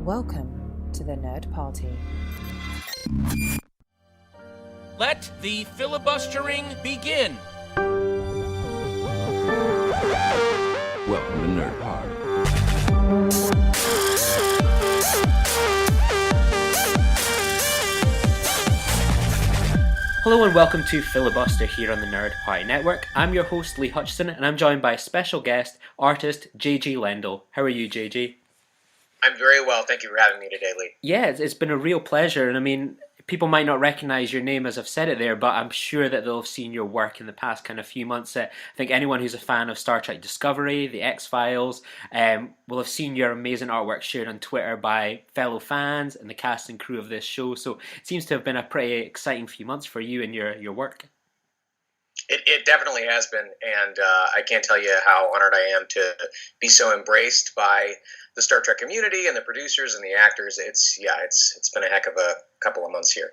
Welcome to the Nerd Party. Let the filibustering begin. Welcome to Nerd Party. Hello and welcome to Filibuster here on the Nerd Party Network. I'm your host Lee Hutchison and I'm joined by a special guest, artist JG Lendl. How are you, JG? I'm very well. Thank you for having me today, Lee. Yeah, it's been a real pleasure, and I mean, people might not recognize your name as I've said it there, but I'm sure that they'll have seen your work in the past kind of few months. I think anyone who's a fan of Star Trek Discovery, The X-Files, will have seen your amazing artwork shared on Twitter by fellow fans and the cast and crew of this show. So it seems to have been a pretty exciting few months for you and your work. It definitely has been, and I can't tell you how honored I am to be so embraced by the Star Trek community and the producers and the actors. It's been a heck of a couple of months here.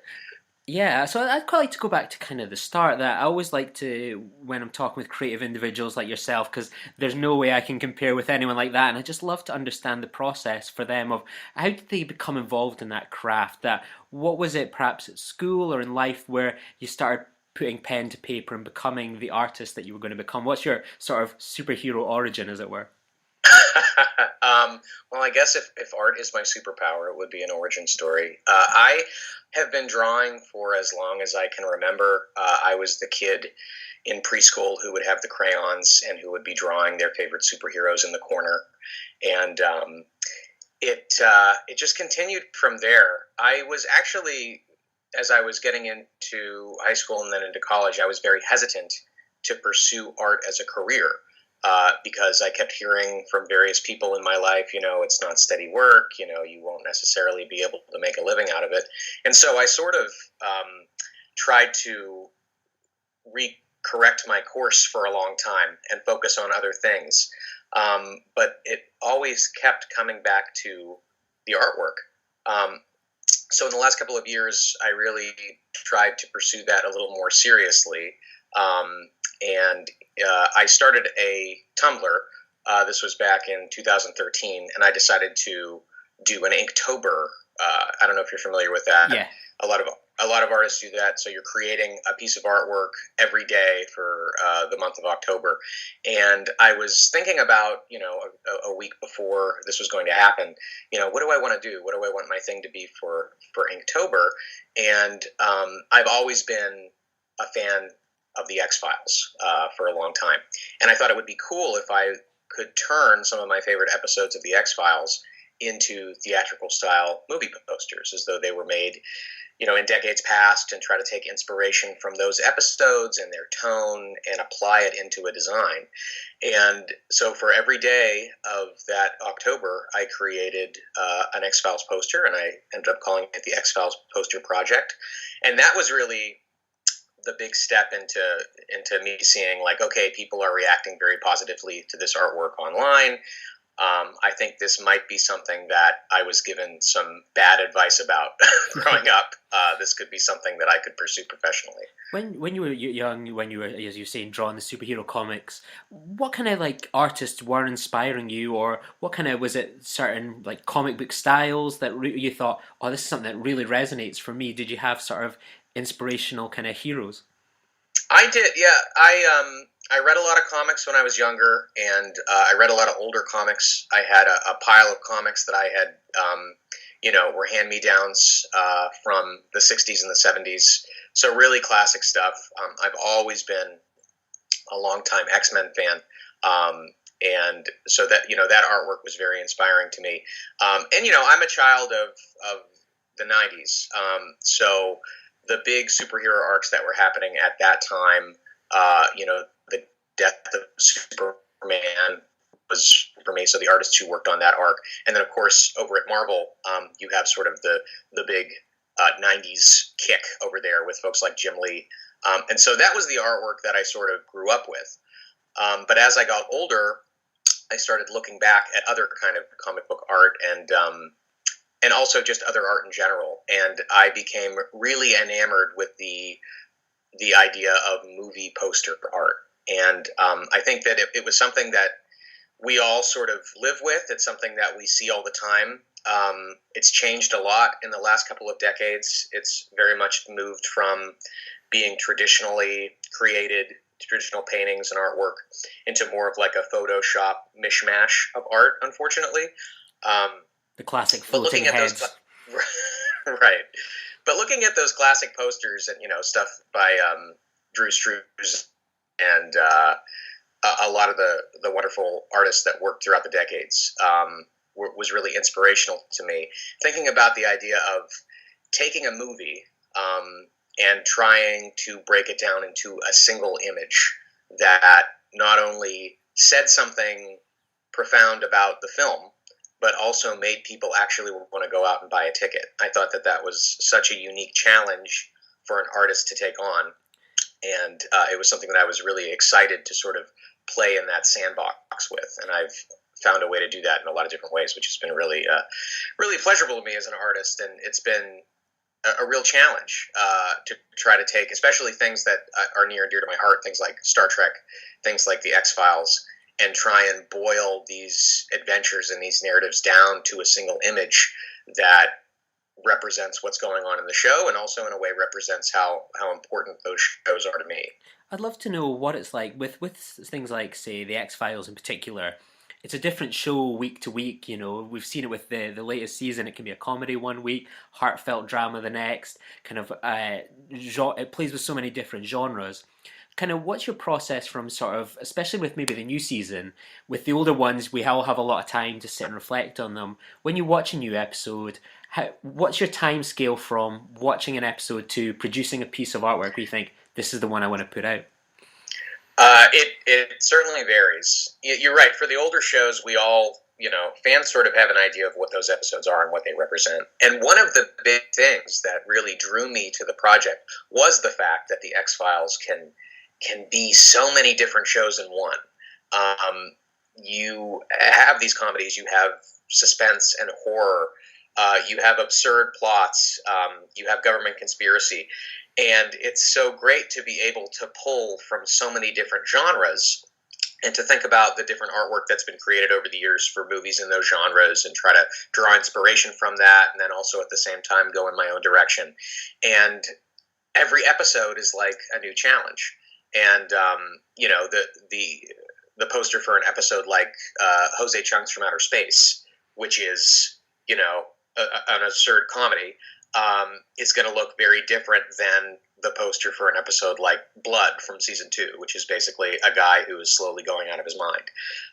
Yeah, so I'd quite like to go back to kind of the start. That I always like to, when I'm talking with creative individuals like yourself, because there's no way I can compare with anyone like that, and I just love to understand the process for them of how did they become involved in that craft. That what was it, perhaps at school or in life, where you started putting pen to paper and becoming the artist that you were going to become? What's your sort of superhero origin, as it were? Well, I guess if art is my superpower, it would be an origin story. I have been drawing for as long as I can remember. I was the kid in preschool who would have the crayons and who would be drawing their favorite superheroes in the corner. And it just continued from there. I was actually, as I was getting into high school and then into college, I was very hesitant to pursue art as a career. Because I kept hearing from various people in my life, it's not steady work, you won't necessarily be able to make a living out of it. And so I sort of tried to correct my course for a long time and focus on other things. But it always kept coming back to the artwork. So in the last couple of years, I really tried to pursue that a little more seriously. And I started a Tumblr. This was back in 2013, and I decided to do an Inktober. I don't know if you're familiar with that. Yeah. A lot of artists do that. So you're creating a piece of artwork every day for the month of October. And I was thinking about, a week before this was going to happen, what do I want to do? What do I want my thing to be for Inktober? And I've always been a fan of the X-Files for a long time. And I thought it would be cool if I could turn some of my favorite episodes of the X-Files into theatrical style movie posters, as though they were made, in decades past, and try to take inspiration from those episodes and their tone and apply it into a design. And so for every day of that October, I created an X-Files poster, and I ended up calling it the X-Files Poster Project. And that was really the big step into me seeing, like, okay, people are reacting very positively to this artwork online. I think this might be something that I was given some bad advice about growing up. This could be something that I could pursue professionally. When you were young, when you were, as you were saying, drawing the superhero comics, what kind of like artists were inspiring you, or what kind of, was it certain like comic book styles that you thought, oh, this is something that really resonates for me? Did you have sort of inspirational kind of heroes? I did, yeah. I read a lot of comics when I was younger, and I read a lot of older comics. I had a pile of comics that I had, were hand-me-downs from the 60s and the 70s. So really classic stuff. I've always been a longtime X-Men fan. And so that, that artwork was very inspiring to me. And, I'm a child of the 90s. So the big superhero arcs that were happening at that time, the death of Superman was for me. So the artists who worked on that arc, and then of course over at Marvel, you have sort of the big 90s kick over there with folks like Jim Lee, and so that was the artwork that I sort of grew up with. But as I got older, I started looking back at other kind of comic book art and also just other art in general. And I became really enamored with the idea of movie poster art. And I think that it was something that we all sort of live with. It's something that we see all the time. It's changed a lot in the last couple of decades. It's very much moved from being traditionally created, traditional paintings and artwork, into more of like a Photoshop mishmash of art, unfortunately. The classic But floating looking at heads. those, right? But looking at those classic posters and stuff by Drew Struz and a lot of the wonderful artists that worked throughout the decades was really inspirational to me. Thinking about the idea of taking a movie and trying to break it down into a single image that not only said something profound about the film, but also made people actually want to go out and buy a ticket. I thought that was such a unique challenge for an artist to take on. And it was something that I was really excited to sort of play in that sandbox with. And I've found a way to do that in a lot of different ways, which has been really, really pleasurable to me as an artist. And it's been a real challenge to try to take, especially things that are near and dear to my heart, things like Star Trek, things like the X-Files, and try and boil these adventures and these narratives down to a single image that represents what's going on in the show, and also in a way represents how important those shows are to me. I'd love to know what it's like with things like, say, the X-Files in particular. It's a different show week to week. We've seen it with the latest season. It can be a comedy one week, heartfelt drama the next. It plays with so many different genres. Kind of, what's your process from sort of, especially with maybe the new season, with the older ones, we all have a lot of time to sit and reflect on them. When you watch a new episode, what's your time scale from watching an episode to producing a piece of artwork where you think, this is the one I want to put out? It certainly varies. You're right. For the older shows, we all, fans sort of have an idea of what those episodes are and what they represent. And one of the big things that really drew me to the project was the fact that the X-Files can be so many different shows in one. You have these comedies, you have suspense and horror, you have absurd plots, you have government conspiracy, and it's so great to be able to pull from so many different genres and to think about the different artwork that's been created over the years for movies in those genres and try to draw inspiration from that, and then also at the same time go in my own direction. And every episode is like a new challenge. And the poster for an episode like Jose Chunks from Outer Space, which is an absurd comedy, is going to look very different than the poster for an episode like Blood from season 2, which is basically a guy who is slowly going out of his mind.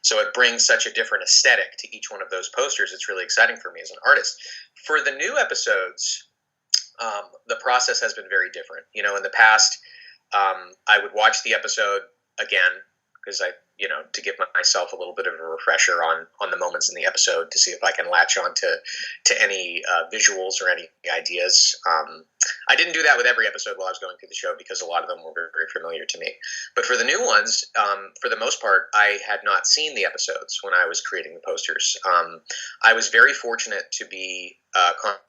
So it brings such a different aesthetic to each one of those posters. It's really exciting for me as an artist. For the new episodes, the process has been very different. In the past, I would watch the episode again because to give myself a little bit of a refresher on the moments in the episode to see if I can latch on to any visuals or any ideas. I didn't do that with every episode while I was going through the show because a lot of them were very, very familiar to me. But for the new ones, for the most part, I had not seen the episodes when I was creating the posters. I was very fortunate to be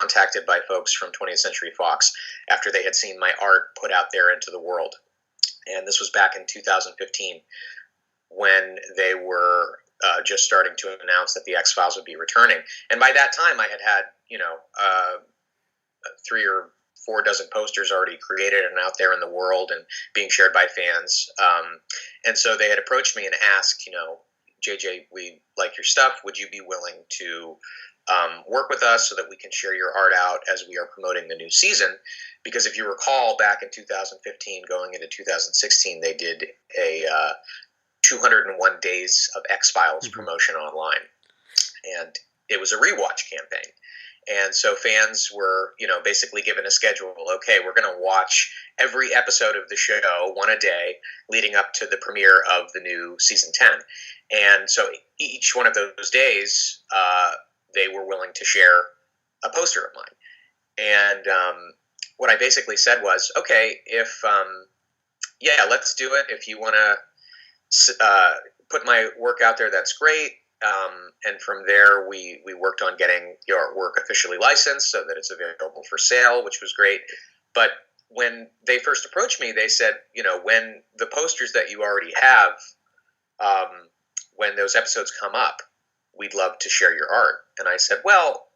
contacted by folks from 20th Century Fox after they had seen my art put out there into the world. And this was back in 2015 when they were just starting to announce that the X-Files would be returning. And by that time, I had 3 or 4 dozen posters already created and out there in the world and being shared by fans. And so they had approached me and asked, JJ, we like your stuff. Would you be willing to work with us so that we can share your art out as we are promoting the new season? Because if you recall, back in 2015, going into 2016, they did a 201 days of X-Files promotion online. And it was a rewatch campaign. And so fans were, basically given a schedule. Okay, we're going to watch every episode of the show, one a day, leading up to the premiere of the new season 10. And so each one of those days, they were willing to share a poster of mine. And what I basically said was, okay, let's do it. If you want to put my work out there, that's great. And from there, we worked on getting your work officially licensed so that it's available for sale, which was great. But when they first approached me, they said, when the posters that you already have, when those episodes come up, we'd love to share your art. And I said, well,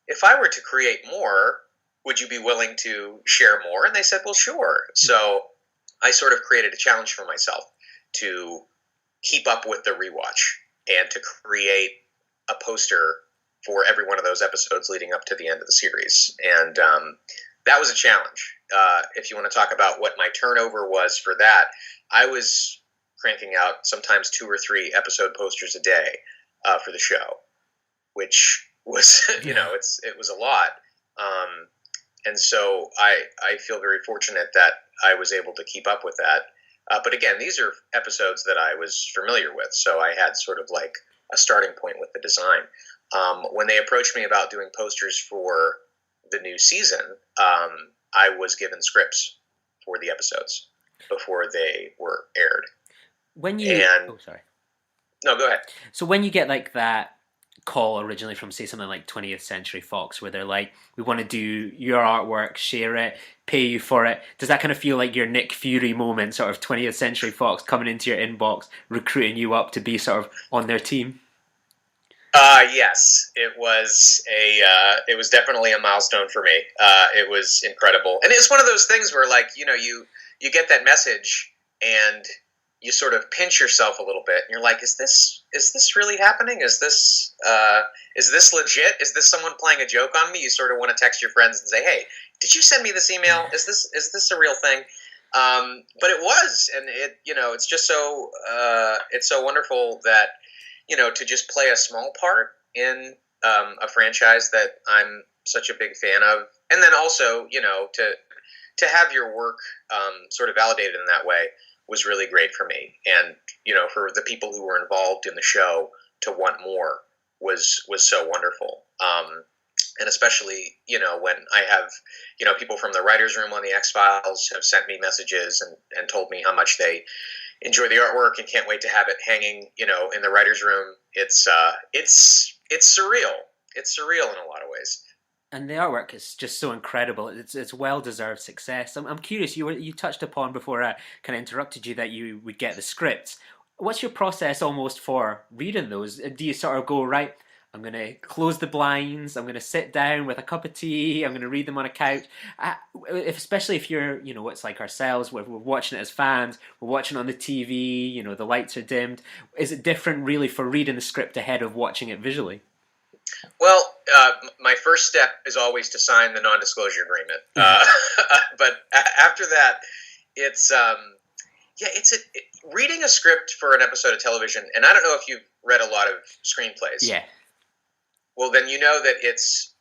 if I were to create more, would you be willing to share more? And they said, well, sure. So I sort of created a challenge for myself to keep up with the rewatch and to create a poster for every one of those episodes leading up to the end of the series. And that was a challenge. If you want to talk about what my turnover was for that, I was cranking out sometimes 2 or 3 episode posters a day for the show, which was, it was a lot. And so I feel very fortunate that I was able to keep up with that. But again, these are episodes that I was familiar with, so I had sort of like a starting point with the design. When they approached me about doing posters for the new season, I was given scripts for the episodes before they were aired. Sorry. No, go ahead. So when you get like that call originally from, say, something like 20th Century Fox, where they're like, we want to do your artwork, share it, pay you for it, does that kind of feel like your Nick Fury moment, sort of 20th Century Fox coming into your inbox, recruiting you up to be sort of on their team? Yes, it was definitely a milestone for me. It was incredible. And it's one of those things where, like, you get that message and you sort of pinch yourself a little bit, and you're like, is this really happening? Is this legit? Is this someone playing a joke on me? You sort of want to text your friends and say, hey, did you send me this email? Is this a real thing? But it was, and it's just so it's so wonderful that, to just play a small part in a franchise that I'm such a big fan of, and then also, to have your work sort of validated in that way was really great for me. And, for the people who were involved in the show to want more was so wonderful. And especially, when I have, people from the writer's room on the X-Files have sent me messages and told me how much they enjoy the artwork and can't wait to have it hanging, in the writer's room. It's surreal. It's surreal in a lot of ways. And the artwork is just so incredible. It's well-deserved success. I'm curious, you touched upon before I kind of interrupted you that you would get the scripts. What's your process almost for reading those? Do you sort of go, right, I'm going to close the blinds, I'm going to sit down with a cup of tea, I'm going to read them on a couch? Especially if you're, it's like ourselves, we're watching it as fans, we're watching it on the TV, the lights are dimmed. Is it different really for reading the script ahead of watching it visually? Well, my first step is always to sign the non-disclosure agreement. But after that, it's reading a script for an episode of television. And I don't know if you've read a lot of screenplays. Yeah. Well, then you know that it's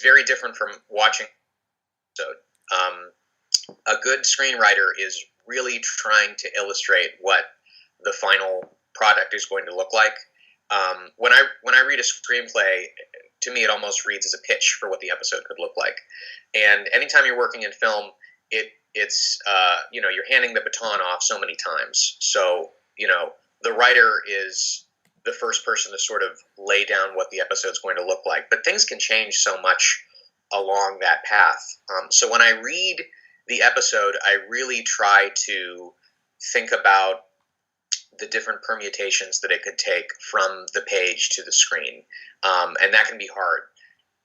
very different from watching. So, a good screenwriter is really trying to illustrate what the final product is going to look like. When I read a screenplay, to me it almost reads as a pitch for what the episode could look like. And anytime you're working in film, it's you're handing the baton off so many times. So the writer is the first person to sort of lay down what the episode's going to look like. But things can change so much along that path. So when I read the episode, I really try to think about the different permutations that it could take from the page to the screen. And that can be hard.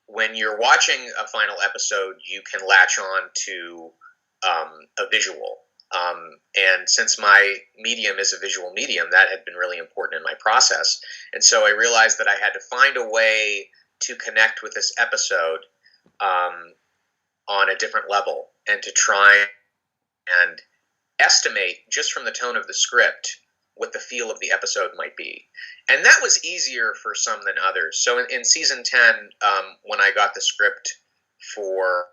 When you're watching a final episode, you can latch on to a visual. And since my medium is a visual medium, that had been really important in my process. And so I realized that I had to find a way to connect with this episode on a different level and to try and estimate, just from the tone of the script, what the feel of the episode might be. And that was easier for some than others. So in season 10, when I got the script for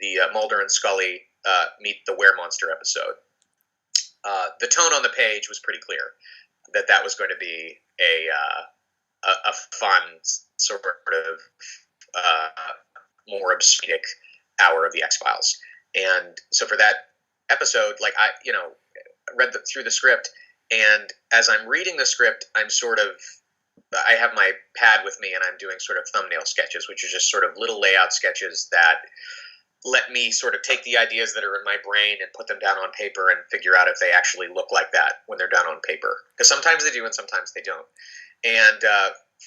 the Mulder and Scully meet the Weremonster episode, the tone on the page was pretty clear that was going to be a fun sort of more obscenic hour of the X-Files. And so for that episode, like I read through the script, and as I'm reading the script, I have my pad with me and I'm doing sort of thumbnail sketches, which are just sort of little layout sketches that let me sort of take the ideas that are in my brain and put them down on paper and figure out if they actually look like that when they're down on paper. Because sometimes they do and sometimes they don't. And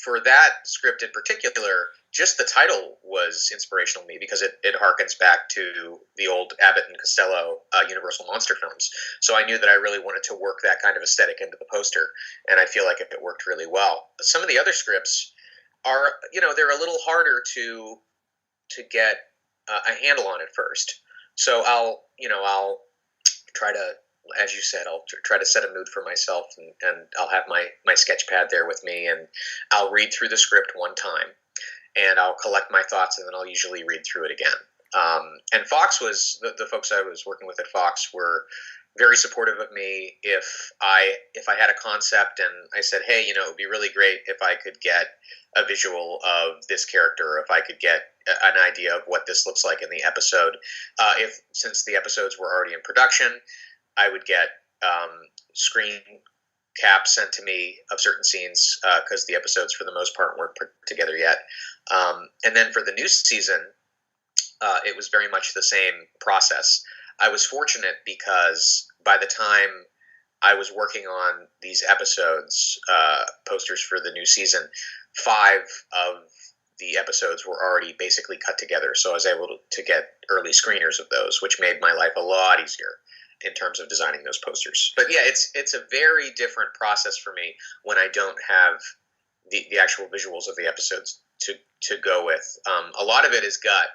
for that script in particular, just the title was inspirational to me because it harkens back to the old Abbott and Costello Universal monster films. So I knew that I really wanted to work that kind of aesthetic into the poster, and I feel like it worked really well. But some of the other scripts are, they're a little harder to get a handle on at first. So I'll try to, as you said, I'll try to set a mood for myself, and I'll have my sketch pad there with me, and I'll read through the script one time, and I'll collect my thoughts, and then I'll usually read through it again. And Fox was, the folks I was working with at Fox were very supportive of me if I had a concept and I said, hey, it would be really great if I could get a visual of this character, or if I could get an idea of what this looks like in the episode. Since the episodes were already in production, I would get screen caps sent to me of certain scenes because the episodes, for the most part, weren't put together yet. And then for the new season, it was very much the same process. I was fortunate because by the time I was working on these episodes, posters for the new season, 5 of the episodes were already basically cut together. So I was able to get early screeners of those, which made my life a lot easier in terms of designing those posters. But yeah, it's a very different process for me when I don't have the actual visuals of the episodes to go with. A lot of it is gut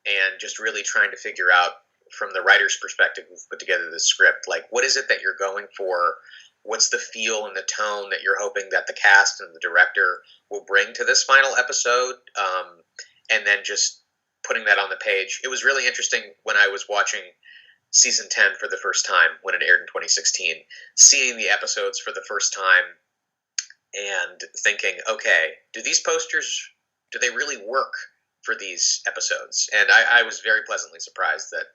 and just really trying to figure out, from the writer's perspective who've put together the script, like, what is it that you're going for? What's the feel and the tone that you're hoping that the cast and the director will bring to this final episode? And then just putting that on the page. It was really interesting when I was watching season 10 for the first time when it aired in 2016, seeing the episodes for the first time and thinking, okay, do these posters, do they really work for these episodes? And I was very pleasantly surprised that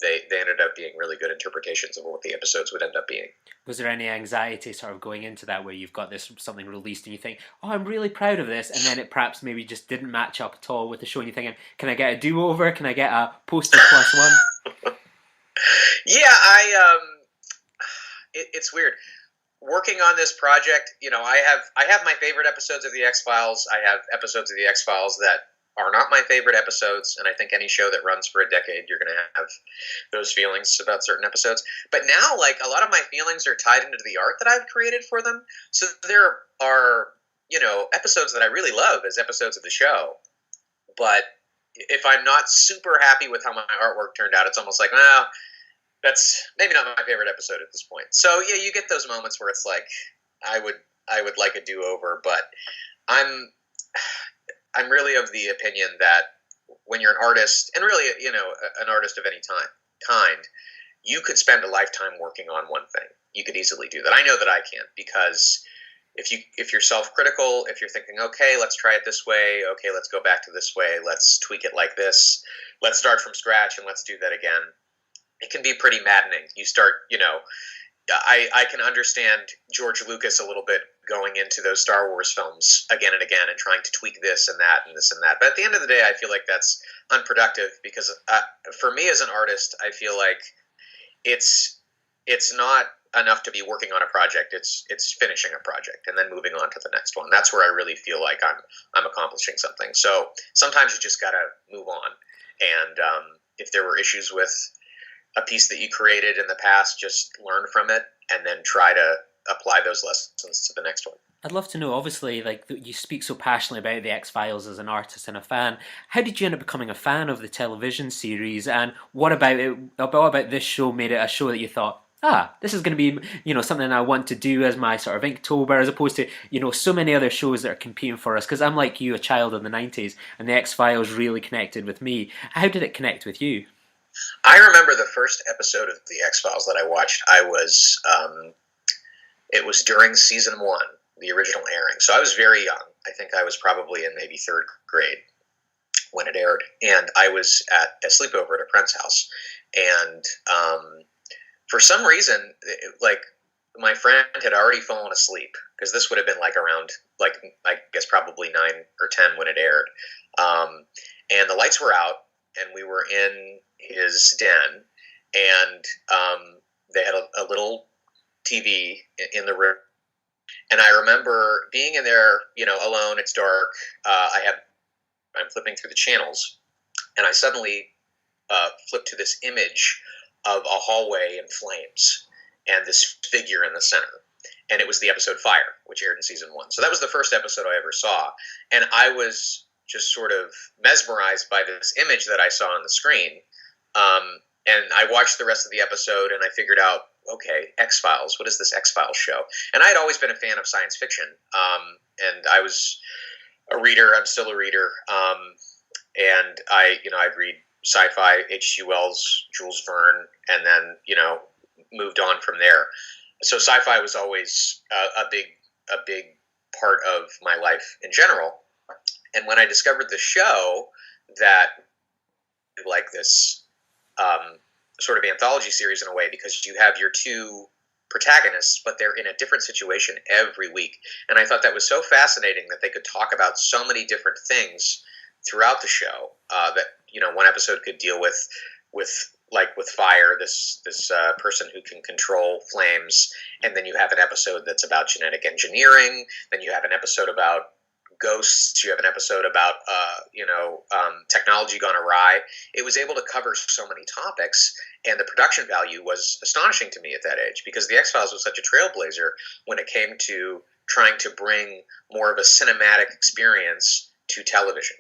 they ended up being really good interpretations of what the episodes would end up being. Was there any anxiety sort of going into that, where you've got this something released and you think, oh, I'm really proud of this, and then it perhaps maybe just didn't match up at all with the show, and you're thinking, can I get a do-over? Can I get a poster plus one? Yeah, it's weird. Working on this project, I have my favorite episodes of the X-Files. I have episodes of the X-Files that are not my favorite episodes, and I think any show that runs for a decade, you're going to have those feelings about certain episodes. But now, like, a lot of my feelings are tied into the art that I've created for them. So there are, episodes that I really love as episodes of the show. But if I'm not super happy with how my artwork turned out, it's almost like, well, that's maybe not my favorite episode at this point. So yeah, you get those moments where it's like, I would like a do-over, but I'm really of the opinion that when you're an artist, and really, an artist of any kind, you could spend a lifetime working on one thing. You could easily do that. I know that I can, because if you're self-critical, if you're thinking, okay, let's try it this way, okay, let's go back to this way, let's tweak it like this, let's start from scratch and let's do that again, it can be pretty maddening. You start, I can understand George Lucas a little bit going into those Star Wars films again and again and trying to tweak this and that and this and that. But at the end of the day, I feel like that's unproductive, because for me as an artist, I feel like it's not enough to be working on a project. It's finishing a project and then moving on to the next one. That's where I really feel like I'm accomplishing something. So sometimes you just got to move on. And if there were issues with a piece that you created in the past, just learn from it and then try to apply those lessons to the next one. I'd love to know, obviously, like, you speak so passionately about the X-Files as an artist and a fan. How did you end up becoming a fan of the television series, and what about it? About this show made it a show that you thought, this is going to be, something I want to do as my sort of Inktober, as opposed to, so many other shows that are competing for us? Because I'm like you, a child of the 90s, and the X-Files really connected with me. How did it connect with you? I remember the first episode of the X-Files that I watched. It was during season 1, the original airing. So I was very young. I think I was probably in maybe 3rd grade when it aired. And I was at a sleepover at a friend's house. And for some reason, my friend had already fallen asleep, because this would have been around, I guess probably 9 or 10 when it aired. And the lights were out, and we were in his den, and they had a little TV in the room, And I remember being in there, alone. It's dark. I'm flipping through the channels, and I suddenly flipped to this image of a hallway in flames and this figure in the center. And it was the episode Fire, which aired in season 1. So that was the first episode I ever saw. And I was just sort of mesmerized by this image that I saw on the screen. And I watched the rest of the episode, and I figured out, okay, X-Files, what is this X-Files show? And I had always been a fan of science fiction. And I was a reader. I'm still a reader. And I'd read sci-fi, H.G. Wells, Jules Verne, and then, moved on from there. So sci-fi was always a big part of my life in general. And when I discovered the show, that like this sort of anthology series in a way, because you have your two protagonists, but they're in a different situation every week. And I thought that was so fascinating that they could talk about so many different things throughout the show, that one episode could deal with fire, this person who can control flames, and then you have an episode that's about genetic engineering. Then you have an episode about ghosts. You have an episode about technology gone awry. It was able to cover so many topics, and the production value was astonishing to me at that age, because the X-Files was such a trailblazer when it came to trying to bring more of a cinematic experience to television.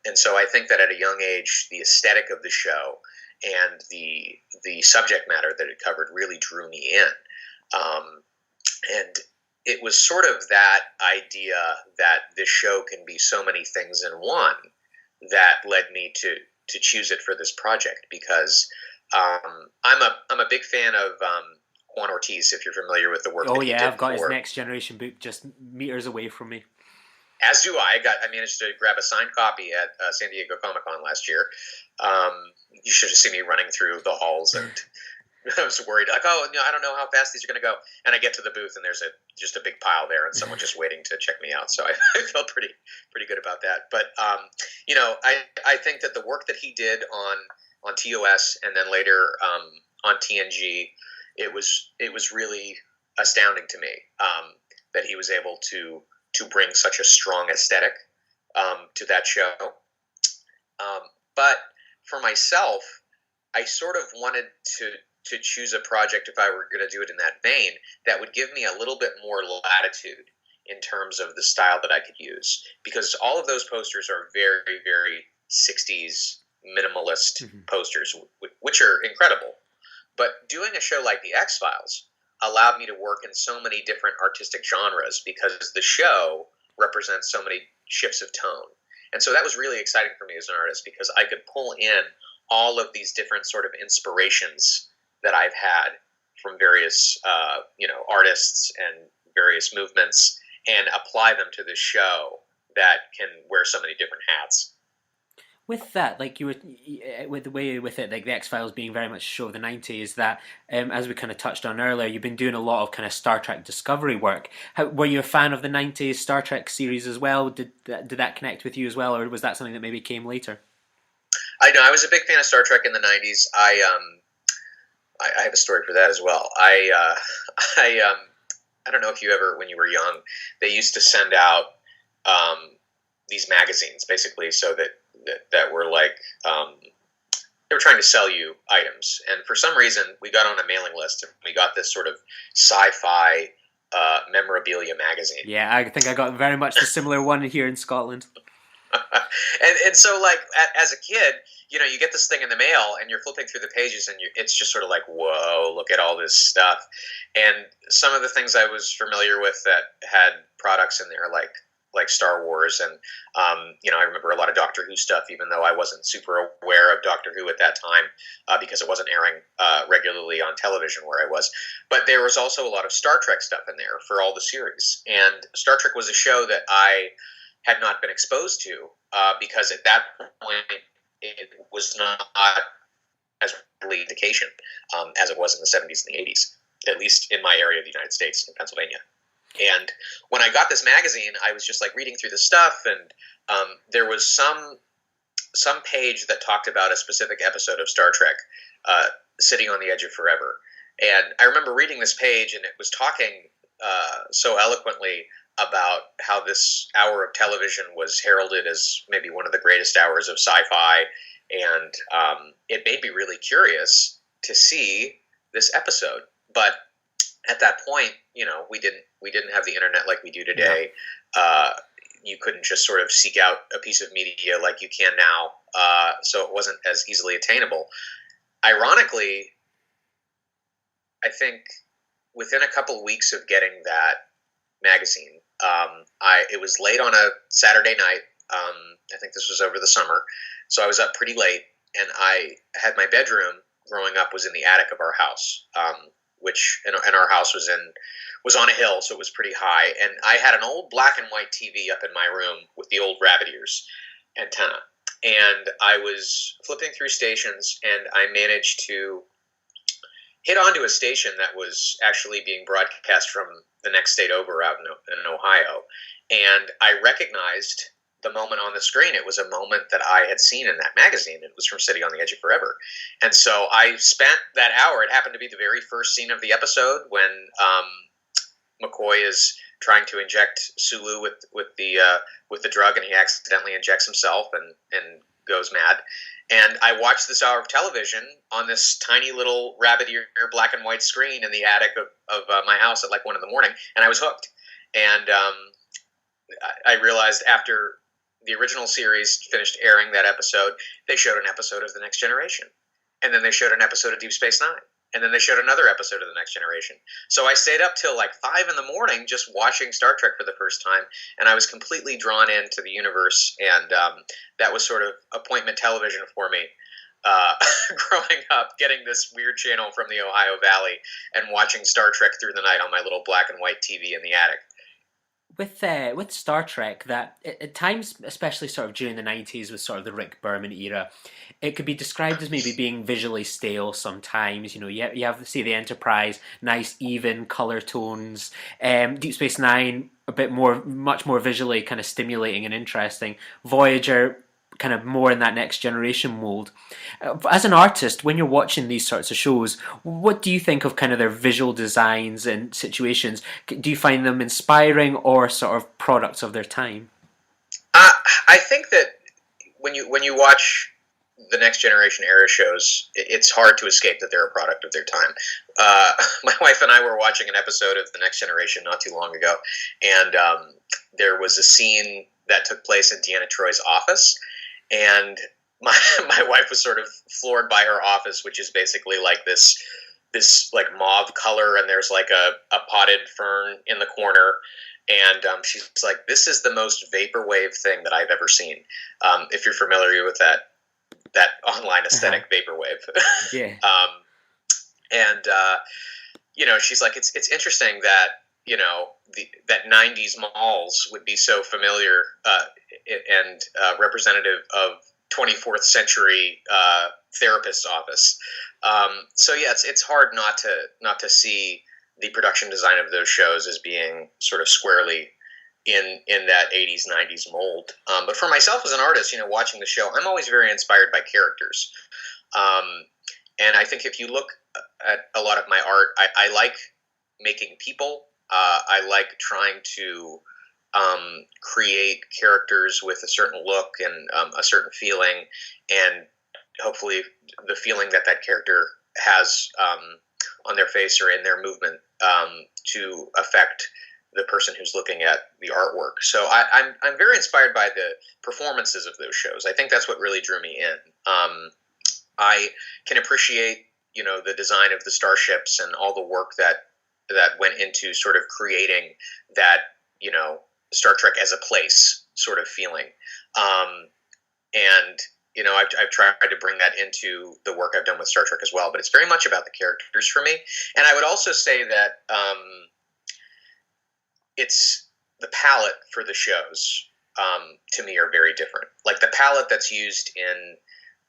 And so I think that at a young age, the aesthetic of the show and the subject matter that it covered really drew me in. And it was sort of that idea that this show can be so many things in one that led me to choose it for this project, because I'm a big fan of Juan Ortiz, if you're familiar with the work that he did. I've got his Next Generation book just meters away from me. As do I. I managed to grab a signed copy at San Diego Comic-Con last year. You should have seen me running through the halls, and I was worried, like, I don't know how fast these are going to go. And I get to the booth, and there's just a big pile there, and someone just waiting to check me out. So I felt pretty good about that. But I think that the work that he did on TOS and then later on TNG, it was really astounding to me that he was able to bring such a strong aesthetic to that show. But for myself, I sort of wanted to choose a project, if I were going to do it in that vein, that would give me a little bit more latitude in terms of the style that I could use. Because all of those posters are very, very 60s minimalist posters, which are incredible. But doing a show like The X-Files allowed me to work in so many different artistic genres, because the show represents so many shifts of tone. And so that was really exciting for me as an artist, because I could pull in all of these different sort of inspirations that I've had from various, artists and various movements, and apply them to this show that can wear so many different hats. With that, like you were, with the way with it, like the X-Files being very much a show of the 90s, that as we kind of touched on earlier, you've been doing a lot of kind of Star Trek Discovery work. Were you a fan of the 90s Star Trek series as well? Did that connect with you as well, or was that something that maybe came later? I know I was a big fan of Star Trek in the 90s. I have a story for that as well. I don't know if you ever, when you were young, they used to send out these magazines, basically, so that were like, they were trying to sell you items. And for some reason, we got on a mailing list, and we got this sort of sci-fi memorabilia magazine. Yeah, I think I got very much the similar one here in Scotland. and so, like, as a kid, you get this thing in the mail, and you're flipping through the pages, and it's just sort of like, whoa, look at all this stuff. And some of the things I was familiar with that had products in there, like Star Wars, and I remember a lot of Doctor Who stuff, even though I wasn't super aware of Doctor Who at that time, because it wasn't airing regularly on television where I was. But there was also a lot of Star Trek stuff in there for all the series, and Star Trek was a show that I had not been exposed to, because at that point it was not as really indication as it was in the 70s and the 80s, at least in my area of the United States, in Pennsylvania. And when I got this magazine, I was just like reading through the stuff, and there was some page that talked about a specific episode of Star Trek, Sitting on the Edge of Forever. And I remember reading this page, and it was talking so eloquently about how this hour of television was heralded as maybe one of the greatest hours of sci-fi, and it made me really curious to see this episode. But at that point, we didn't have the internet like we do today. You couldn't just sort of seek out a piece of media like you can now, so it wasn't as easily attainable. Ironically, I think within a couple of weeks of getting that magazine, it was late on a Saturday night. I think this was over the summer, so I was up pretty late, and I had my bedroom growing up was in the attic of our house, which and our house was on a hill, so it was pretty high. And I had an old black and white TV up in my room with the old rabbit ears antenna, and I was flipping through stations, and I managed to hit onto a station that was actually being broadcast from the next state over out in Ohio. And I recognized the moment on the screen. It was a moment that I had seen in that magazine. It was from City on the Edge of Forever. And so I spent that hour. It happened to be the very first scene of the episode when McCoy is trying to inject Sulu with the drug, and he accidentally injects himself and goes mad. And I watched this hour of television on this tiny little rabbit ear black and white screen in the attic of my house at like 1 a.m, and I was hooked. And I realized after the original series finished airing that episode, they showed an episode of The Next Generation, and then they showed an episode of Deep Space Nine, and then they showed another episode of The Next Generation. So I stayed up till like 5 a.m. just watching Star Trek for the first time, and I was completely drawn into the universe, and that was sort of appointment television for me. Growing up, getting this weird channel from the Ohio Valley and watching Star Trek through the night on my little black and white TV in the attic. With Star Trek, that at times, especially sort of during the 90s with sort of the Rick Berman era, it could be described as maybe being visually stale sometimes. You have to see the Enterprise, nice even color tones. Deep Space Nine, much more visually kind of stimulating and interesting. Voyager, kind of more in that Next Generation mold. As an artist, when you're watching these sorts of shows, what do you think of kind of their visual designs and situations? Do you find them inspiring or sort of products of their time? I think that when you watch the Next Generation era shows, it's hard to escape that they're a product of their time. My wife and I were watching an episode of The Next Generation not too long ago, and there was a scene that took place in Deanna Troy's office, and my wife was sort of floored by her office, which is basically like this like mauve color, and there's like a potted fern in the corner, and she's like, "This is the most vaporwave thing that I've ever seen." If you're familiar with that online aesthetic, vaporwave, yeah. She's like, it's interesting that that 90s malls would be so familiar and representative of 24th century therapist's office. So yeah, it's hard not to see the production design of those shows as being sort of squarely in that 80s, 90s mold. But for myself as an artist, watching the show, I'm always very inspired by characters. And I think if you look at a lot of my art, I like making people. I like trying to create characters with a certain look and a certain feeling, and hopefully the feeling that character has on their face or in their movement to affect the person who's looking at the artwork. So I'm very inspired by the performances of those shows. I think that's what really drew me in. I can appreciate the design of the starships and all the work that went into sort of creating that Star Trek as a place sort of feeling. And I've tried to bring that into the work I've done with Star Trek as well, but it's very much about the characters for me. And I would also say that it's the palette for the shows to me are very different. Like the palette that's used in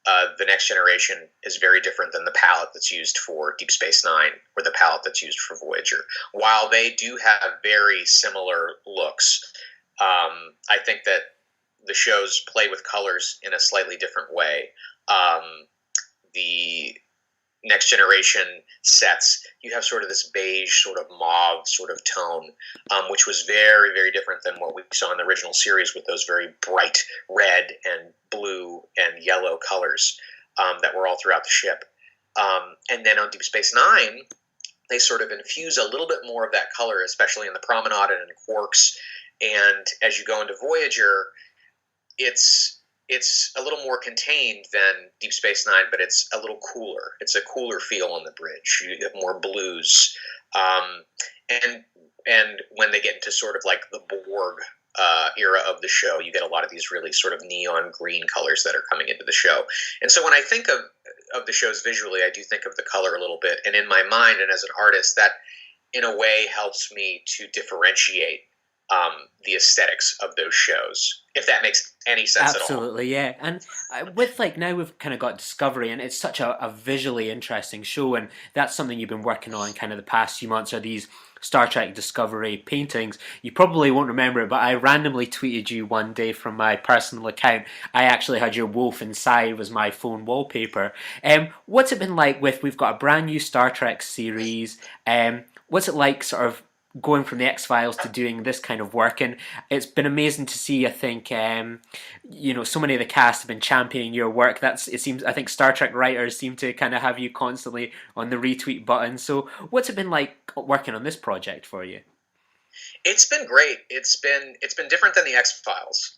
The Next Generation is very different than the palette that's used for Deep Space Nine or the palette that's used for Voyager. While they do have very similar looks, I think that the shows play with colors in a slightly different way. The Next Generation sets, you have sort of this beige, sort of mauve sort of tone, which was very, very different than what we saw in the original series with those very bright red and blue and yellow colors that were all throughout the ship. And then on Deep Space Nine, they sort of infuse a little bit more of that color, especially in the Promenade and in Quarks. And as you go into Voyager, it's a little more contained than Deep Space Nine, but it's a little cooler. It's a cooler feel on the bridge. You have more blues. And when they get into sort of like the Borg era of the show, you get a lot of these really sort of neon green colors that are coming into the show. And so when I think of the shows visually, I do think of the color a little bit. And in my mind and as an artist, that in a way helps me to differentiate the aesthetics of those shows, if that makes any sense at all. Absolutely, yeah. And with like now we've kind of got Discovery, and it's such a visually interesting show, and that's something you've been working on kind of the past few months, are these Star Trek Discovery paintings. You probably won't remember it, but I randomly tweeted you one day from my personal account. I actually had your wolf inside was my phone wallpaper. What's it been like we've got a brand new Star Trek series? What's it like sort of going from the X-Files to doing this kind of work? And it's been amazing to see, I think, so many of the cast have been championing your work. I think Star Trek writers seem to kind of have you constantly on the retweet button. So what's it been like working on this project for you? It's been great. It's been different than the X-Files.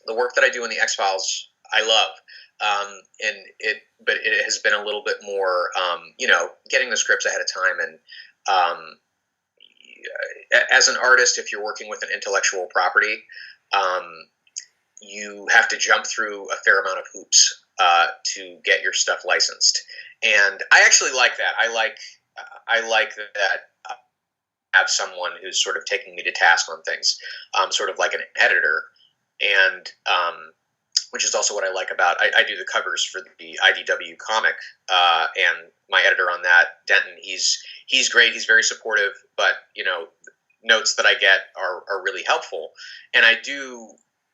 The work that I do in the X-Files, I love. But it has been a little bit more, getting the scripts ahead of time. And as an artist, if you're working with an intellectual property, you have to jump through a fair amount of hoops to get your stuff licensed. And I actually like that. I like that I have someone who's sort of taking me to task on things, sort of like an editor. And which is also what I like about, I do the covers for the IDW comic, and my editor on that, Denton, he's great. He's very supportive, but notes that I get are really helpful. And I do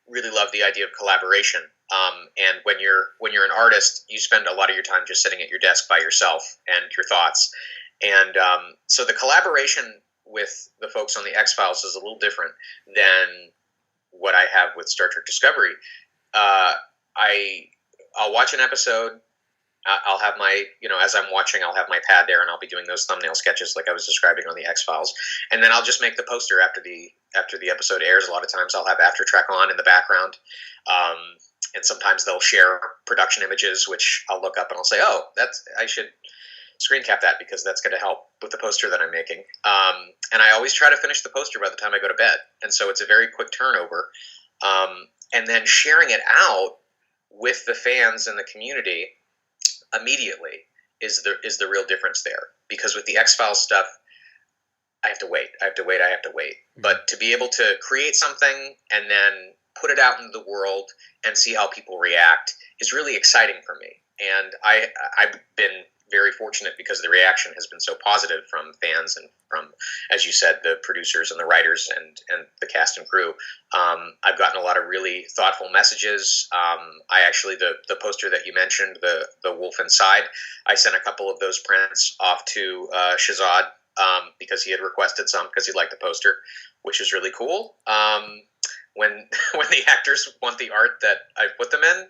really love the idea of collaboration. And when you're an artist, you spend a lot of your time just sitting at your desk by yourself and your thoughts. And so the collaboration with the folks on the X-Files is a little different than what I have with Star Trek Discovery. I'll watch an episode. I'll have my, as I'm watching, I'll have my pad there, and I'll be doing those thumbnail sketches like I was describing on the X-Files. And then I'll just make the poster after the episode airs. A lot of times I'll have After Track on in the background. And sometimes they'll share production images, which I'll look up and I'll say, oh, I should screen cap that because that's going to help with the poster that I'm making. And I always try to finish the poster by the time I go to bed. And so it's a very quick turnover. And then sharing it out with the fans and the community immediately is the real difference there. Because with the X-Files stuff, I have to wait. But to be able to create something and then put it out into the world and see how people react is really exciting for me. And I've been very fortunate because the reaction has been so positive from fans and from, as you said, the producers and the writers and the cast and crew. I've gotten a lot of really thoughtful messages. I actually, the poster that you mentioned, the Wolf Inside, I sent a couple of those prints off to Shazad because he had requested some because he liked the poster, which is really cool. When the actors want the art that I put them in,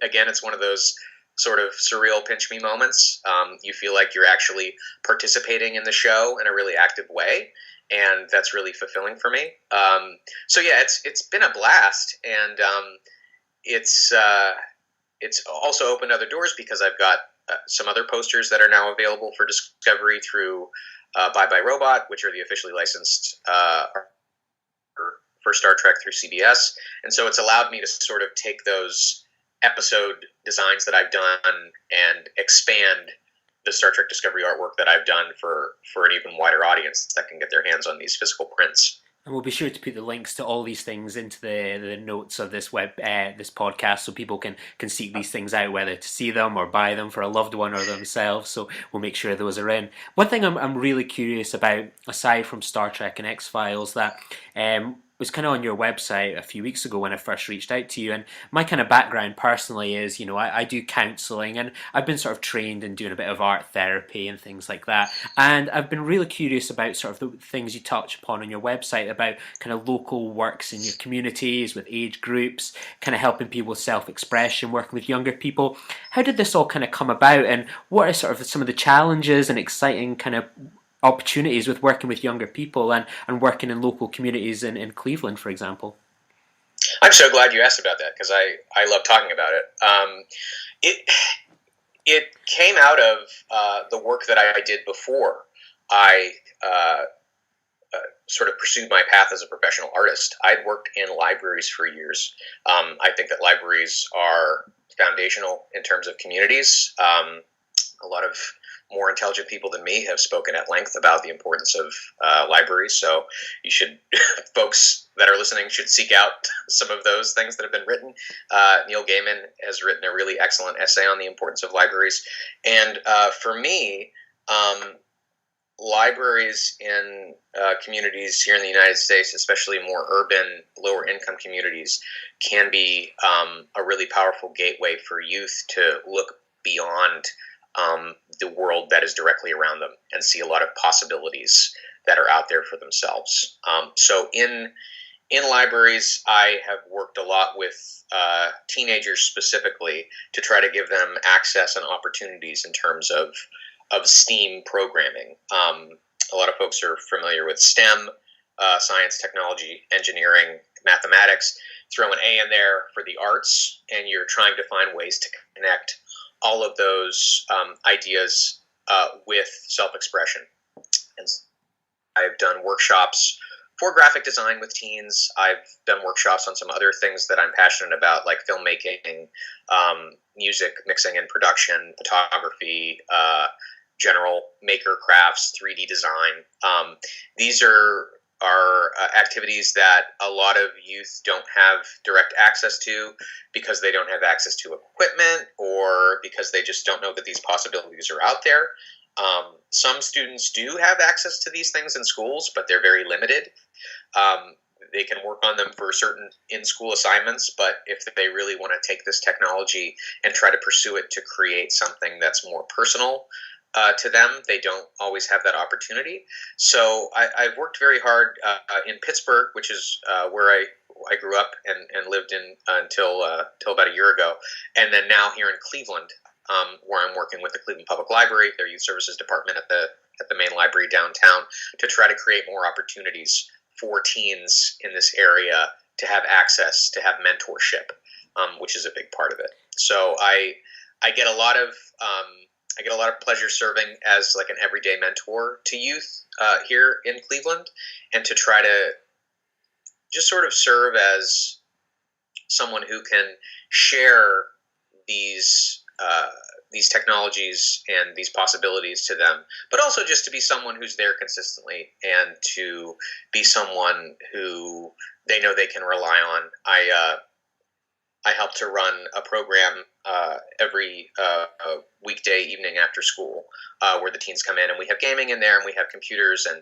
it's one of those sort of surreal pinch me moments. You feel like you're actually participating in the show in a really active way, and that's really fulfilling for me. So yeah, it's been a blast, and it's also opened other doors because I've got some other posters that are now available for Discovery through Bye Bye Robot, which are the officially licensed for Star Trek through CBS, and so it's allowed me to sort of take those episode designs that I've done and expand the Star Trek Discovery artwork that I've done for an even wider audience that can get their hands on these physical prints. And we'll be sure to put the links to all these things into the notes of this this podcast, so people can seek these things out, whether to see them or buy them for a loved one or themselves. So we'll make sure those are in. One thing I'm really curious about, aside from Star Trek and X-Files, that was kind of on your website a few weeks ago when I first reached out to you, and my kind of background personally is, I do counselling, and I've been sort of trained in doing a bit of art therapy and things like that, and I've been really curious about sort of the things you touch upon on your website about kind of local works in your communities with age groups, kind of helping people with self-expression, working with younger people. How did this all kind of come about, and what are sort of some of the challenges and exciting kind of opportunities with working with younger people and working in local communities in Cleveland, for example? I'm so glad you asked about that, because I love talking about it. It came out of the work that I did before I sort of pursued my path as a professional artist. I'd worked in libraries for years. I think that libraries are foundational in terms of communities. A lot of more intelligent people than me have spoken at length about the importance of libraries. So you should, folks that are listening should seek out some of those things that have been written. Neil Gaiman has written a really excellent essay on the importance of libraries. And for me, libraries in communities here in the United States, especially more urban, lower income communities, can be a really powerful gateway for youth to look beyond the world that is directly around them and see a lot of possibilities that are out there for themselves. So in libraries, I have worked a lot with teenagers specifically to try to give them access and opportunities in terms of STEAM programming. A lot of folks are familiar with STEM, science, technology, engineering, mathematics. Throw an A in there for the arts, and you're trying to find ways to connect all of those ideas with self-expression. And I've done workshops for graphic design with teens. I've done workshops on some other things that I'm passionate about, like filmmaking, music mixing and production, photography, general maker crafts, 3D design. These are activities that a lot of youth don't have direct access to because they don't have access to equipment, or because they just don't know that these possibilities are out there. Some students do have access to these things in schools, but they're very limited. They can work on them for certain in-school assignments, but if they really want to take this technology and try to pursue it to create something that's more personal to them, they don't always have that opportunity. So I've worked very hard in Pittsburgh, which is where I grew up and lived in until about a year ago, and then now here in Cleveland, where I'm working with the Cleveland Public Library, their youth services department at the main library downtown, to try to create more opportunities for teens in this area to have access, to have mentorship, which is a big part of it. So I get a lot of pleasure serving as like an everyday mentor to youth here in Cleveland, and to try to just sort of serve as someone who can share these technologies and these possibilities to them, but also just to be someone who's there consistently and to be someone who they know they can rely on. I help to run a program every weekday evening after school where the teens come in, and we have gaming in there, and we have computers and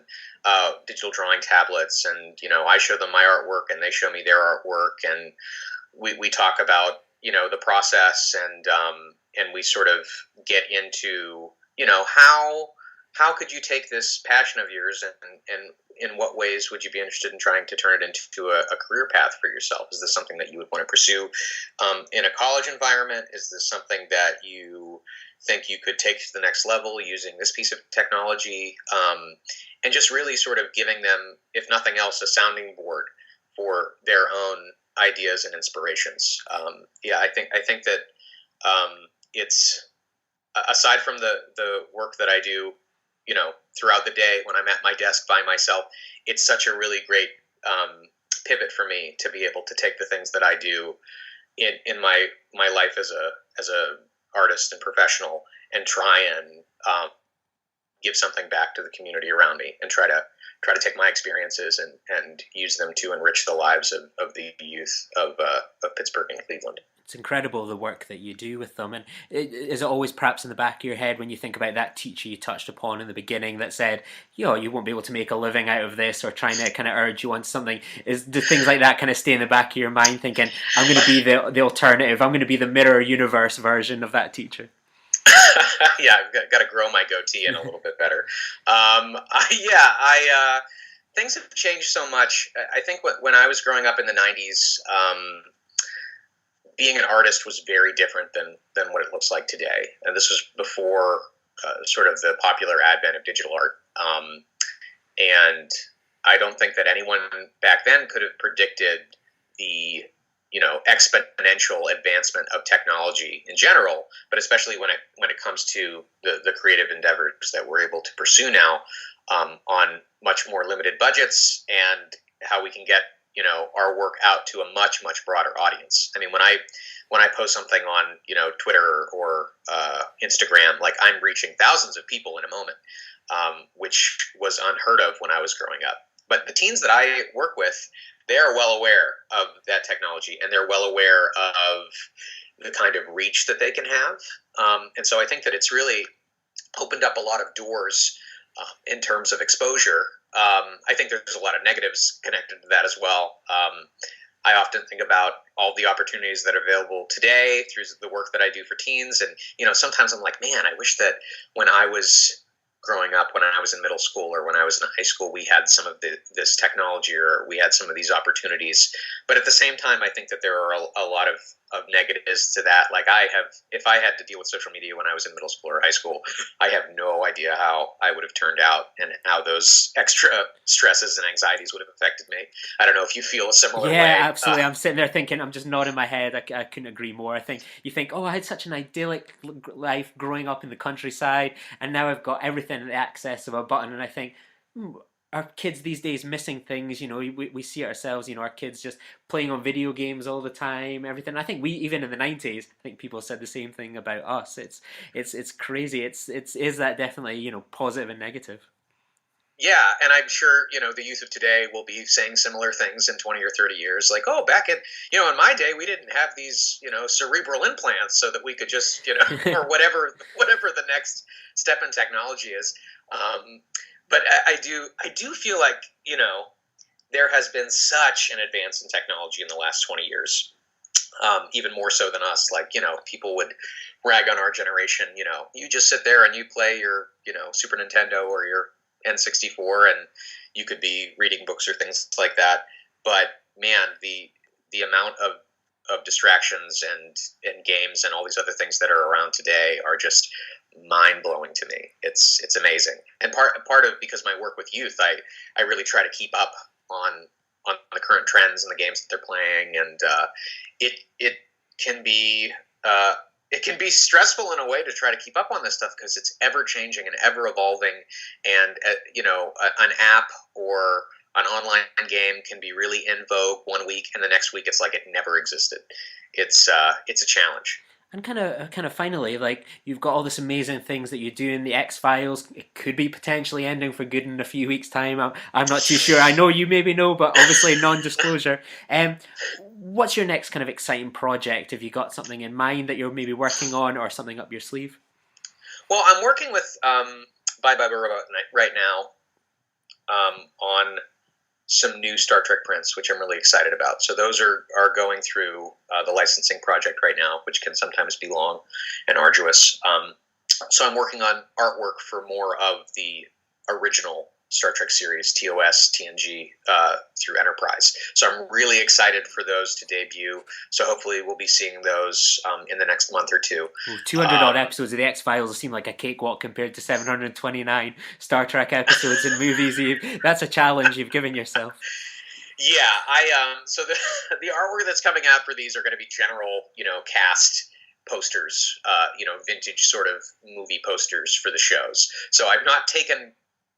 digital drawing tablets, and I show them my artwork and they show me their artwork, and we talk about the process, and we sort of get into how could you take this passion of yours, and in what ways would you be interested in trying to turn it into a career path for yourself? Is this something that you would want to pursue in a college environment? Is this something that you think you could take to the next level using this piece of technology? And just really sort of giving them, if nothing else, a sounding board for their own ideas and inspirations. I think that it's, aside from the work that I do, throughout the day when I'm at my desk by myself, it's such a really great pivot for me to be able to take the things that I do in my life as a artist and professional, and try and give something back to the community around me, and try to take my experiences and use them to enrich the lives of the youth of Pittsburgh and Cleveland. It's incredible the work that you do with them. And is it always perhaps in the back of your head when you think about that teacher you touched upon in the beginning that said, you won't be able to make a living out of this, or trying to kind of urge you on something? Do things like that kind of stay in the back of your mind, thinking, I'm going to be the alternative, I'm going to be the mirror universe version of that teacher? Yeah, I've got to grow my goatee in a little bit better. Things have changed so much. I think when I was growing up in the 90s, being an artist was very different than what it looks like today. And this was before sort of the popular advent of digital art. And I don't think that anyone back then could have predicted the exponential advancement of technology in general, but especially when it comes to the creative endeavors that we're able to pursue now on much more limited budgets, and how we can get our work out to a much broader audience. I mean, when I post something on Twitter or Instagram, like, I'm reaching thousands of people in a moment, which was unheard of when I was growing up. But the teens that I work with, they are well aware of that technology, and they're well aware of the kind of reach that they can have. And so I think that it's really opened up a lot of doors in terms of exposure. I think there's a lot of negatives connected to that as well. I often think about all the opportunities that are available today through the work that I do for teens. And, sometimes I'm like, man, I wish that when I was growing up, when I was in middle school or when I was in high school, we had some of this technology, or we had some of these opportunities. But at the same time, I think that there are a lot of negatives to that. Like, if I had to deal with social media when I was in middle school or high school, I have no idea how I would have turned out and how those extra stresses and anxieties would have affected me. I don't know if you feel a similar way. Yeah, absolutely. I'm sitting there thinking, I'm just nodding my head. I couldn't agree more. You think, I had such an idyllic life growing up in the countryside, and now I've got everything at the access of a button. And I think, are kids these days missing things? We see it ourselves, our kids just playing on video games all the time, everything. I think even in the 90s, I think people said the same thing about us. It's crazy. Is that definitely, positive and negative? Yeah, and I'm sure, the youth of today will be saying similar things in 20 or 30 years. Like, back in my day, we didn't have these, cerebral implants so that we could just, or whatever the next step in technology is. But I do feel like, there has been such an advance in technology in the last 20 years, even more so than us. Like, people would rag on our generation, you just sit there and you play your, Super Nintendo or your N64, and you could be reading books or things like that. But man, the amount of distractions and games and all these other things that are around today are just mind-blowing to me. It's amazing. And part of, because my work with youth, I really try to keep up on the current trends and the games that they're playing, and it can be stressful in a way to try to keep up on this stuff, because it's ever changing and ever evolving. And an app or an online game can be really in vogue one week, and the next week it's like it never existed. It's a challenge. And kind of finally, like, you've got all this amazing things that you do in the X-Files. It could be potentially ending for good in a few weeks' time. I'm not too sure. I know you maybe know, but obviously non-disclosure. What's your next kind of exciting project? Have you got something in mind that you're maybe working on, or something up your sleeve? Well, I'm working with Bye Bye Robot right now on some new Star Trek prints, which I'm really excited about. So those are going through the licensing project right now, which can sometimes be long and arduous. So I'm working on artwork for more of the original Star Trek series, TOS, TNG, through Enterprise. So I'm really excited for those to debut. So hopefully we'll be seeing those in the next month or two. 200 odd episodes of the X-Files seem like a cakewalk compared to 729 Star Trek episodes and movies. That's a challenge you've given yourself. Yeah, so the artwork that's coming out for these are going to be general, cast posters, vintage sort of movie posters for the shows. So I've not taken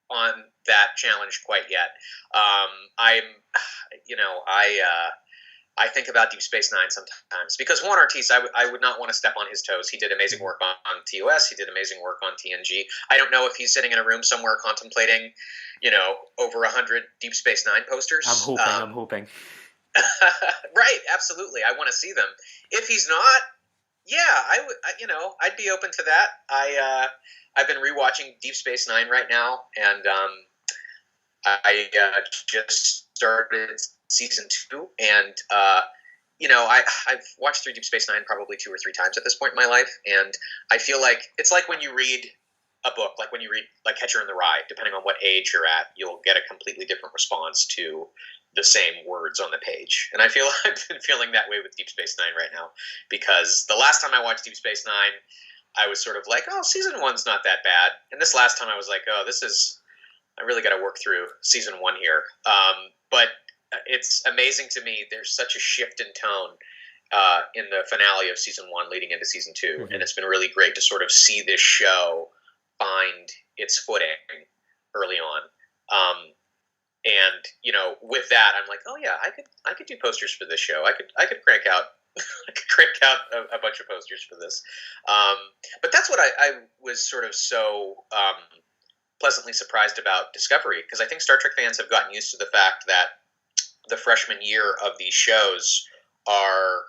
on that challenge quite yet. I think about Deep Space Nine sometimes, because Juan Ortiz, I would not want to step on his toes. He did amazing work on TOS. He did amazing work on TNG. I don't know if he's sitting in a room somewhere contemplating, over 100 Deep Space Nine posters. I'm hoping. Right, absolutely. I want to see them. If he's not, yeah, I would. I'd be open to that. I've been rewatching Deep Space Nine right now, and I just started season 2, and I've watched through Deep Space Nine probably 2 or 3 times at this point in my life, and I feel like it's like when you read a book, like when you read like Catcher in the Rye. Depending on what age you're at, you'll get a completely different response to the same words on the page. And I feel I've been feeling that way with Deep Space Nine right now, because the last time I watched Deep Space Nine, I was sort of like, oh, season 1's not that bad. And this last time I was like, oh, I really got to work through season 1 here. But it's amazing to me. There's such a shift in tone in the finale of season 1 leading into season 2. Mm-hmm. And it's been really great to sort of see this show find its footing early on. And with that, I'm like, oh yeah, I could do posters for this show. I could crank out a bunch of posters for this. But that's what I was sort of so pleasantly surprised about Discovery, because I think Star Trek fans have gotten used to the fact that the freshman year of these shows are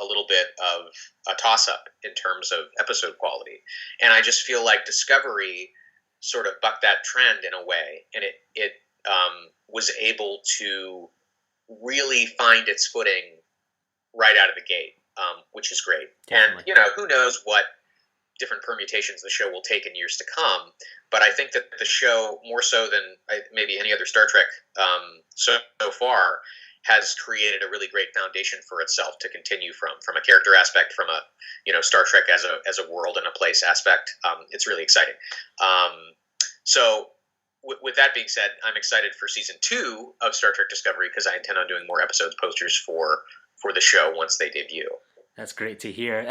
a little bit of a toss-up in terms of episode quality. And I just feel like Discovery sort of bucked that trend in a way, and it was able to really find its footing right out of the gate, which is great. Definitely. And, who knows what different permutations the show will take in years to come. But I think that the show, more so than maybe any other Star Trek so far, has created a really great foundation for itself to continue from a character aspect, from a Star Trek as a world and a place aspect. It's really exciting. So with that being said, I'm excited for season 2 of Star Trek Discovery, because I intend on doing more episodes, posters for the show once they debut. That's great to hear.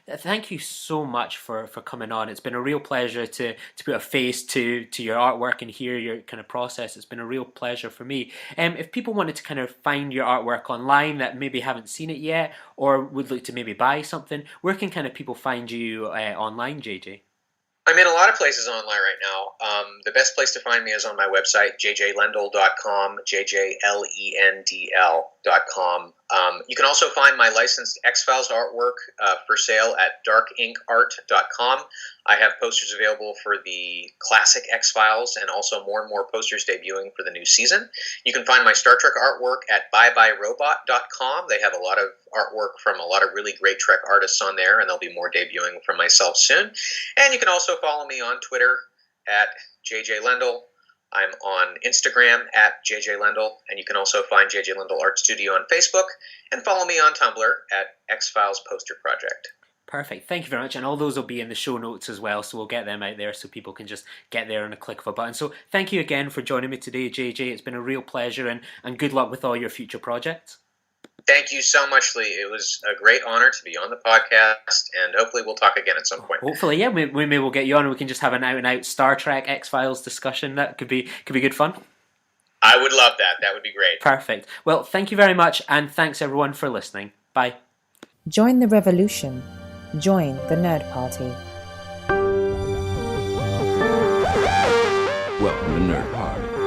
Thank you so much for coming on. It's been a real pleasure to put a face to your artwork and hear your kind of process. It's been a real pleasure for me. If people wanted to kind of find your artwork online that maybe haven't seen it yet, or would like to maybe buy something, where can kind of people find you online, JJ? I'm in a lot of places online right now. The best place to find me is on my website, jjlendl.com, jjlendl.com. You can also find my licensed X-Files artwork for sale at darkinkart.com. I have posters available for the classic X-Files, and also more and more posters debuting for the new season. You can find my Star Trek artwork at byebyerobot.com. They have a lot of artwork from a lot of really great Trek artists on there, and there'll be more debuting from myself soon. And you can also follow me on Twitter at jjlendl. I'm on Instagram at jjlendl, and you can also find JJ Lendl Art Studio on Facebook, and follow me on Tumblr at X-Files Poster Project. Perfect. Thank you very much. And all those will be in the show notes as well, so we'll get them out there so people can just get there on a click of a button. So thank you again for joining me today, JJ. It's been a real pleasure, and good luck with all your future projects. Thank you so much, Lee. It was a great honor to be on the podcast, and hopefully we'll talk again at some point. Hopefully, yeah. We maybe we'll get you on and we can just have an out-and-out Star Trek X-Files discussion. That could be good fun. I would love that. That would be great. Perfect. Well, thank you very much, and thanks everyone for listening. Bye. Join the revolution. Join the Nerd Party. Welcome to Nerd Party.